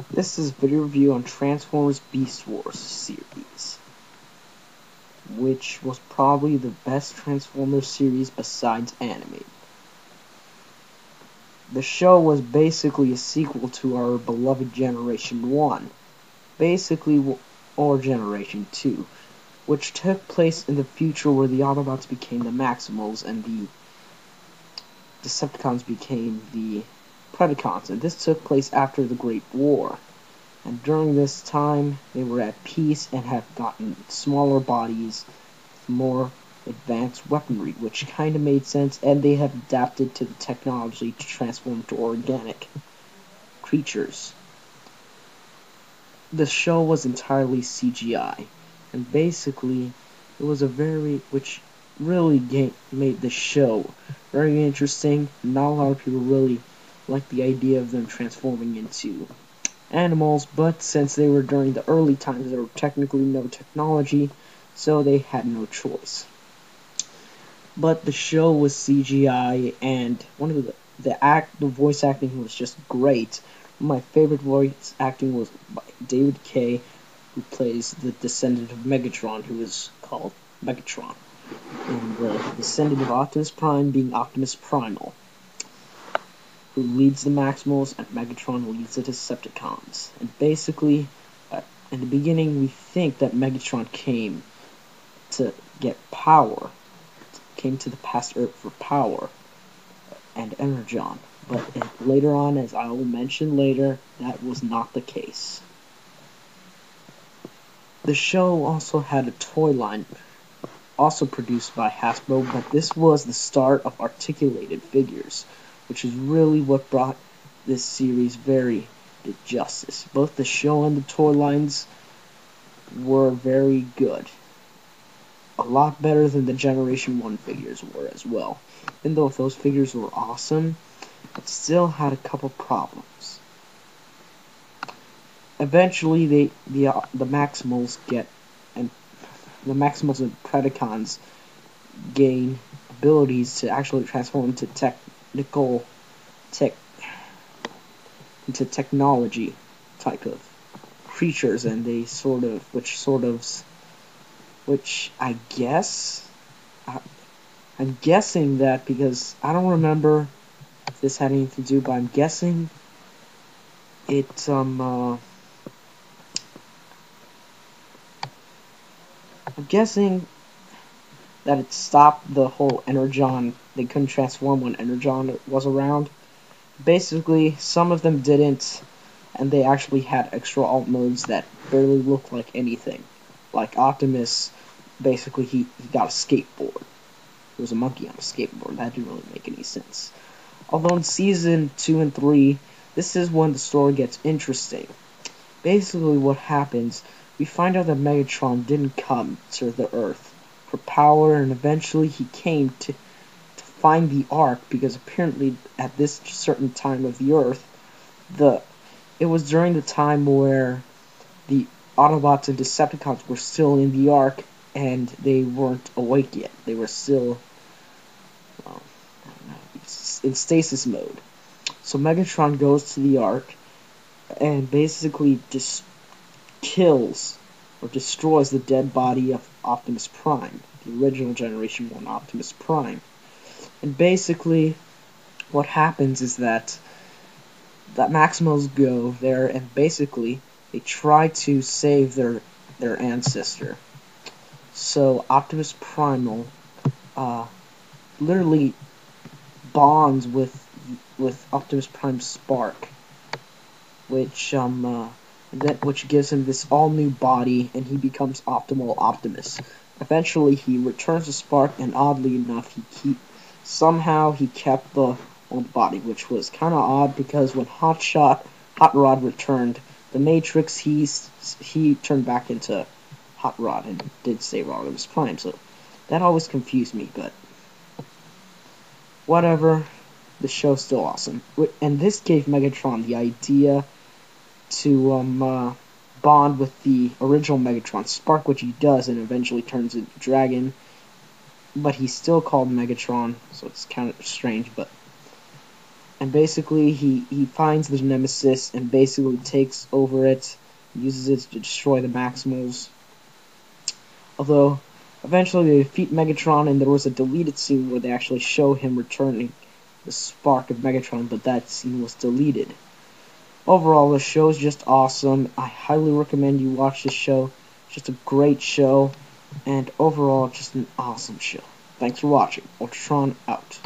This is a video review on Transformers Beast Wars series, which was probably the best Transformers series besides animated. The show was basically a sequel to our beloved Generation 1, or Generation 2, which took place in the future where the Autobots became the Maximals and the Decepticons became the Predacons, and this took place after the Great War. And during this time, they were at peace and have gotten smaller bodies with more advanced weaponry, which kind of made sense, and they have adapted to the technology to transform to organic creatures. The show was entirely CGI, and basically, it was which really made the show very interesting. Not a lot of people really liked the idea of them transforming into animals, but since they were during the early times, there were technically no technology, so they had no choice. But the show was CGI, and one of the voice acting was just great. My favorite voice acting was by David Kaye, who plays the descendant of Megatron, who is called Megatron, and the descendant of Optimus Prime being Optimus Primal, who leads the Maximals, and Megatron leads the Decepticons. And basically, in the beginning, we think that Megatron came to get power, came to the past Earth for power and energon. But later on, as I will mention later, that was not the case. The show also had a toy line, also produced by Hasbro, but this was the start of articulated figures, which is really what brought this series very to justice. Both the show and the toy lines were very good. A lot better than the Generation 1 figures were as well. Even though those figures were awesome, it still had a couple problems. Eventually, the Maximals and Predacons gain abilities to actually transform into technology type of creatures, and which I'm guessing that, because I don't remember if this had anything to do, but I'm guessing that it stopped the whole Energon. They couldn't transform when Energon was around. Basically, some of them didn't, and they actually had extra alt modes that barely looked like anything. Like Optimus, basically he got a skateboard. It was a monkey on a skateboard. That didn't really make any sense. Although in Season 2 and 3, this is when the story gets interesting. Basically what happens, we find out that Megatron didn't come to the Earth for power, and eventually he came to find the Ark, because apparently at this certain time of the Earth, it was during the time where the Autobots and Decepticons were still in the Ark, and they weren't awake yet. They were still in stasis mode. So Megatron goes to the Ark and basically just kills or destroys the dead body of Optimus Prime, the original Generation 1 Optimus Prime. And basically what happens is that Maximals go there, and basically they try to save their ancestor. So Optimus Primal literally bonds with Optimus Prime's spark, which gives him this all new body, and he becomes Optimal Optimus. Eventually he returns the spark, and oddly enough somehow he kept the old body, which was kind of odd, because when Hot Rod returned the Matrix, he turned back into Hot Rod and did save Optimus Prime, so that always confused me, but whatever, the show's still awesome. And this gave Megatron the idea to bond with the original Megatron Spark, which he does, and eventually turns into Dragon, but he's still called Megatron, so it's kind of strange. But And basically, he finds the Nemesis and basically takes over it, uses it to destroy the Maximals. Although, eventually they defeat Megatron, and there was a deleted scene where they actually show him returning the spark of Megatron, but that scene was deleted. Overall, the show is just awesome. I highly recommend you watch this show. It's just a great show, and overall, just an awesome show. Thanks for watching. Ultratron out.